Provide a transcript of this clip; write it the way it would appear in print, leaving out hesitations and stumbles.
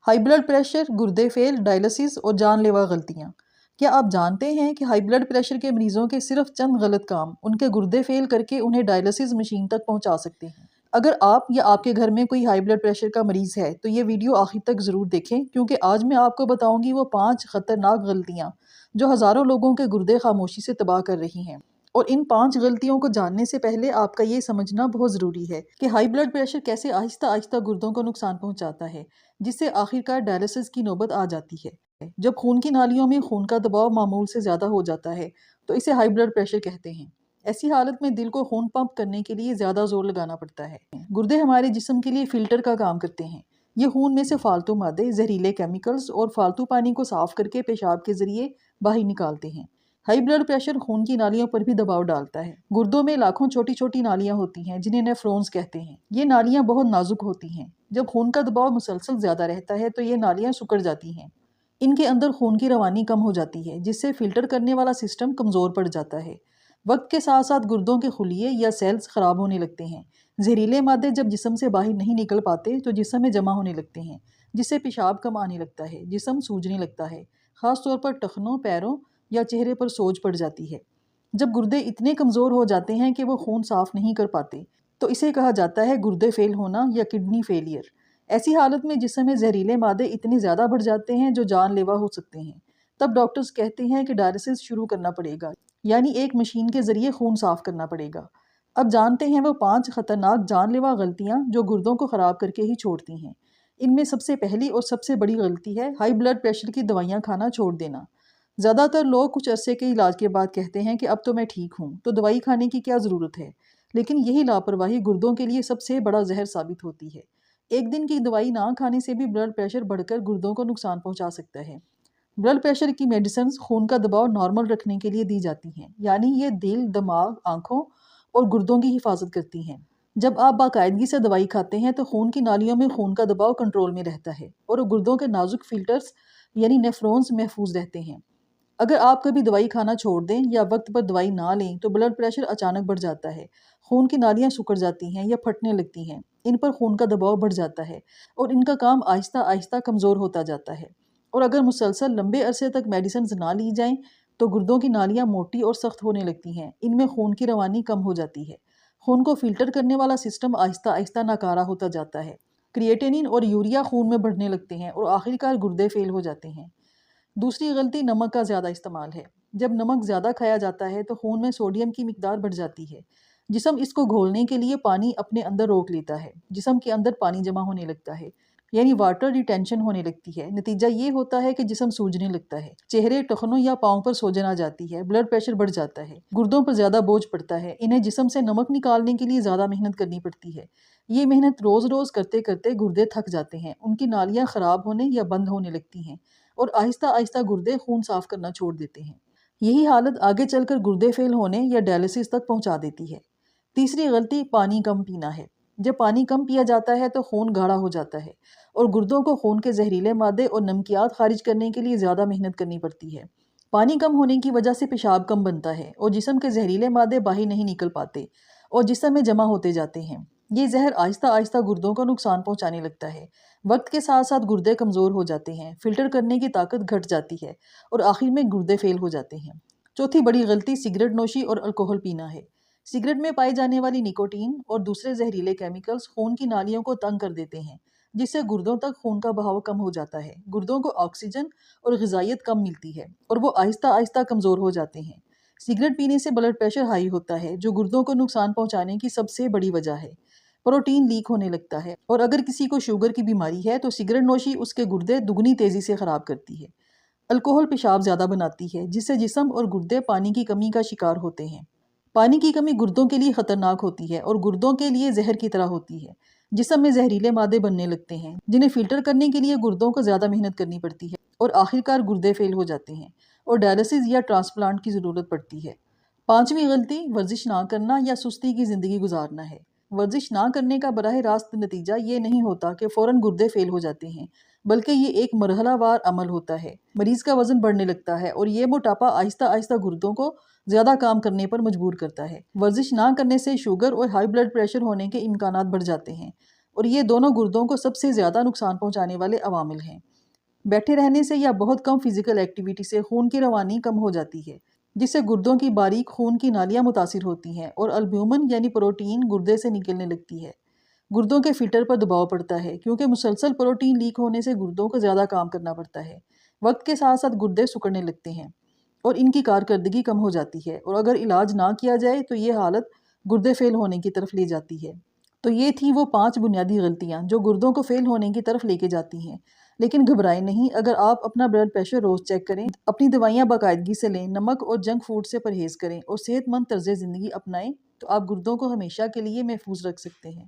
High blood pressure, گردے فیل، dialysis اور جان لیوا غلطیاں۔ کیا آپ جانتے ہیں کہ ہائی بلڈ پریشر کے مریضوں کے صرف چند غلط کام ان کے گردے فیل کر کے انہیں ڈائلسس مشین تک پہنچا سکتے ہیں؟ اگر آپ یا آپ کے گھر میں کوئی ہائی بلڈ پریشر کا مریض ہے تو یہ ویڈیو آخر تک ضرور دیکھیں، کیونکہ آج میں آپ کو بتاؤں گی وہ 5 خطرناک غلطیاں جو ہزاروں لوگوں کے گردے خاموشی سے تباہ کر رہی ہیں۔ اور ان 5 غلطیوں کو جاننے سے پہلے آپ کا یہ سمجھنا بہت ضروری ہے کہ ہائی بلڈ پریشر کیسے آہستہ آہستہ گردوں کو نقصان پہنچاتا ہے، جس سے آخرکار ڈائلسس کی نوبت آ جاتی ہے۔ جب خون کی نالیوں میں خون کا دباؤ معمول سے زیادہ ہو جاتا ہے تو اسے ہائی بلڈ پریشر کہتے ہیں۔ ایسی حالت میں دل کو خون پمپ کرنے کے لیے زیادہ زور لگانا پڑتا ہے۔ گردے ہمارے جسم کے لیے فلٹر کا کام کرتے ہیں۔ یہ خون میں سے فالتو مادے، زہریلے کیمیکلز اور فالتو پانی کو صاف کر کے پیشاب کے ذریعے باہر نکالتے ہیں۔ ہائی بلڈ پریشر خون کی نالیوں پر بھی دباؤ ڈالتا ہے۔ گردوں میں لاکھوں چھوٹی چھوٹی نالیاں ہوتی ہیں جنہیں نیفرونز کہتے ہیں۔ یہ نالیاں بہت نازک ہوتی ہیں۔ جب خون کا دباؤ مسلسل زیادہ رہتا ہے تو یہ نالیاں سکڑ جاتی ہیں۔ ان کے اندر خون کی روانی کم ہو جاتی ہے، جس سے فلٹر کرنے والا سسٹم کمزور پڑ جاتا ہے۔ وقت کے ساتھ ساتھ گردوں کے خلیے یا سیلز خراب ہونے لگتے ہیں۔ زہریلے مادے جب جسم سے باہر نہیں نکل پاتے تو جسم میں جمع ہونے لگتے ہیں، جس سے پیشاب کم آنے لگتا ہے، جسم سوجنے لگتا ہے، خاص طور پر ٹخنوں، پیروں یا چہرے پر سوج پڑ جاتی ہے۔ جب گردے اتنے کمزور ہو جاتے ہیں کہ وہ خون صاف نہیں کر پاتے تو اسے کہا جاتا ہے گردے فیل ہونا یا کڈنی فیلئر۔ ایسی حالت میں جسم میں زہریلے مادے اتنے زیادہ بڑھ جاتے ہیں جو جان لیوا ہو سکتے ہیں۔ تب ڈاکٹرز کہتے ہیں کہ ڈائلسس شروع کرنا پڑے گا، یعنی ایک مشین کے ذریعے خون صاف کرنا پڑے گا۔ اب جانتے ہیں وہ 5 خطرناک جان لیوا غلطیاں جو گردوں کو خراب کر کے ہی چھوڑتی ہیں۔ ان میں سب سے پہلی اور سب سے بڑی غلطی ہے ہائی بلڈ پریشر کی دوائیاں کھانا چھوڑ دینا۔ زیادہ تر لوگ کچھ عرصے کے علاج کے بعد کہتے ہیں کہ اب تو میں ٹھیک ہوں، تو دوائی کھانے کی کیا ضرورت ہے؟ لیکن یہی لاپرواہی گردوں کے لیے سب سے بڑا زہر ثابت ہوتی ہے۔ ایک دن کی دوائی نہ کھانے سے بھی بلڈ پریشر بڑھ کر گردوں کو نقصان پہنچا سکتا ہے۔ بلڈ پریشر کی میڈیسنز خون کا دباؤ نارمل رکھنے کے لیے دی جاتی ہیں، یعنی یہ دل، دماغ، آنکھوں اور گردوں کی حفاظت کرتی ہیں۔ جب آپ باقاعدگی سے دوائی کھاتے ہیں تو خون کی نالیوں میں خون کا دباؤ کنٹرول میں رہتا ہے اور گردوں کے نازک فلٹرز یعنی نیفرونز محفوظ رہتے ہیں۔ اگر آپ کبھی دوائی کھانا چھوڑ دیں یا وقت پر دوائی نہ لیں تو بلڈ پریشر اچانک بڑھ جاتا ہے، خون کی نالیاں سکڑ جاتی ہیں یا پھٹنے لگتی ہیں، ان پر خون کا دباؤ بڑھ جاتا ہے اور ان کا کام آہستہ آہستہ کمزور ہوتا جاتا ہے۔ اور اگر مسلسل لمبے عرصے تک میڈیسنز نہ لی جائیں تو گردوں کی نالیاں موٹی اور سخت ہونے لگتی ہیں، ان میں خون کی روانی کم ہو جاتی ہے، خون کو فلٹر کرنے والا سسٹم آہستہ آہستہ ناکارہ ہوتا جاتا ہے، کریٹینن اور یوریا خون میں بڑھنے لگتے ہیں اور آخرکار گردے فیل ہو جاتے ہیں۔ دوسری غلطی نمک کا زیادہ استعمال ہے۔ جب نمک زیادہ کھایا جاتا ہے تو خون میں سوڈیم کی مقدار بڑھ جاتی ہے۔ جسم اس کو گھولنے کے لیے پانی اپنے اندر روک لیتا ہے، جسم کے اندر پانی جمع ہونے لگتا ہے، یعنی واٹر ریٹینشن ہونے لگتی ہے۔ نتیجہ یہ ہوتا ہے کہ جسم سوجنے لگتا ہے، چہرے، ٹخنوں یا پاؤں پر سوجن آ جاتی ہے، بلڈ پریشر بڑھ جاتا ہے، گردوں پر زیادہ بوجھ پڑتا ہے، انہیں جسم سے نمک نکالنے کے لیے زیادہ محنت کرنی پڑتی ہے۔ یہ محنت روز روز کرتے کرتے گردے تھک جاتے ہیں، ان کی نالیاں خراب ہونے یا بند ہونے لگتی ہیں اور آہستہ آہستہ گردے خون صاف کرنا چھوڑ دیتے ہیں۔ یہی حالت آگے چل کر گردے فیل ہونے یا ڈائلسس تک پہنچا دیتی ہے۔ تیسری غلطی پانی کم پینا ہے۔ جب پانی کم پیا جاتا ہے تو خون گاڑھا ہو جاتا ہے اور گردوں کو خون کے زہریلے مادے اور نمکیات خارج کرنے کے لیے زیادہ محنت کرنی پڑتی ہے۔ پانی کم ہونے کی وجہ سے پیشاب کم بنتا ہے اور جسم کے زہریلے مادے باہر نہیں نکل پاتے اور جسم میں جمع ہوتے جاتے ہیں۔ یہ زہر آہستہ آہستہ گردوں کو نقصان پہنچانے لگتا ہے۔ وقت کے ساتھ ساتھ گردے کمزور ہو جاتے ہیں، فلٹر کرنے کی طاقت گھٹ جاتی ہے اور آخر میں گردے فیل ہو جاتے ہیں۔ چوتھی بڑی غلطی سگریٹ نوشی اور الکوہل پینا ہے۔ سگریٹ میں پائی جانے والی نکوٹین اور دوسرے زہریلے کیمیکلز خون کی نالیوں کو تنگ کر دیتے ہیں، جس سے گردوں تک خون کا بہاؤ کم ہو جاتا ہے، گردوں کو آکسیجن اور غذائیت کم ملتی ہے اور وہ آہستہ آہستہ کمزور ہو جاتے ہیں۔ سگریٹ پینے سے بلڈ پریشر ہائی ہوتا ہے، جو گردوں کو نقصان پہنچانے کی سب سے بڑی وجہ ہے۔ پروٹین لیک ہونے لگتا ہے اور اگر کسی کو شوگر کی بیماری ہے تو سگریٹ نوشی اس کے گردے دگنی تیزی سے خراب کرتی ہے۔ الکوہل پیشاب زیادہ بناتی ہے، جس سے جسم اور گردے پانی کی کمی کا شکار ہوتے ہیں۔ پانی کی کمی گردوں کے لیے خطرناک ہوتی ہے اور گردوں کے لیے زہر کی طرح ہوتی ہے۔ جسم میں زہریلے مادے بننے لگتے ہیں جنہیں فلٹر کرنے کے لیے گردوں کو زیادہ محنت کرنی پڑتی ہے اور آخرکار گردے فیل ہو جاتے ہیں اور ڈائلسس یا ٹرانسپلانٹ کی ضرورت پڑتی ہے۔ پانچویں غلطی ورزش نہ کرنا یا سستی کی زندگی گزارنا ہے۔ ورزش نہ کرنے کا براہ راست نتیجہ یہ نہیں ہوتا کہ فوراً گردے فیل ہو جاتے ہیں، بلکہ یہ ایک مرحلہ وار عمل ہوتا ہے۔ مریض کا وزن بڑھنے لگتا ہے اور یہ موٹاپا آہستہ آہستہ گردوں کو زیادہ کام کرنے پر مجبور کرتا ہے۔ ورزش نہ کرنے سے شوگر اور ہائی بلڈ پریشر ہونے کے امکانات بڑھ جاتے ہیں۔ اور یہ دونوں گردوں کو سب سے زیادہ نقصان پہنچانے والے عوامل ہیں۔ بیٹھے رہنے سے یا بہت کم فزیکل ایکٹیویٹی سے خون کی روانی کم ہو جاتی ہے، جس سے گردوں کی باریک خون کی نالیاں متاثر ہوتی ہیں اور البیومن یعنی پروٹین گردے سے نکلنے لگتی ہے۔ گردوں کے فلٹر پر دباؤ پڑتا ہے کیونکہ مسلسل پروٹین لیک ہونے سے گردوں کو زیادہ کام کرنا پڑتا ہے۔ وقت کے ساتھ ساتھ گردے سکڑنے لگتے ہیں اور ان کی کارکردگی کم ہو جاتی ہے، اور اگر علاج نہ کیا جائے تو یہ حالت گردے فیل ہونے کی طرف لے جاتی ہے۔ تو یہ تھی وہ 5 بنیادی غلطیاں جو گردوں کو فیل ہونے کی طرف لے کے جاتی ہیں۔ لیکن گھبرائیں نہیں، اگر آپ اپنا بلڈ پریشر روز چیک کریں، اپنی دوائیاں باقاعدگی سے لیں، نمک اور جنک فوڈ سے پرہیز کریں اور صحت مند طرز زندگی اپنائیں تو آپ گردوں کو ہمیشہ کے لیے محفوظ رکھ سکتے ہیں۔